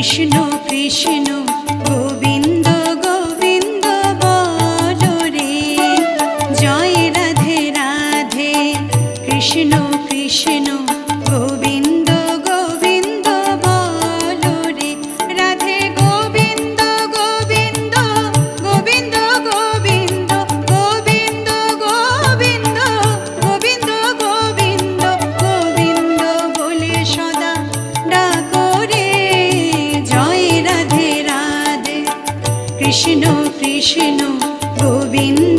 কৃষ্ণ কৃষ্ণ গোবিন্দ গোবিন্দ বলো রে, জয় রাধে রাধে কৃষ্ণ কৃষ্ণ গোবিন্দ গোবিন্দ বলো রে, রাধে গোবিন্দ গোবিন্দ গোবিন্দ গোবিন্দ গোবিন্দ গোবিন্দ গোবিন্দ গোবিন্দ গোবিন্দ বলে সদা ডাকো রে, জয় রাধে রাধে কৃষ্ণ কৃষ্ণ গোবিন্দ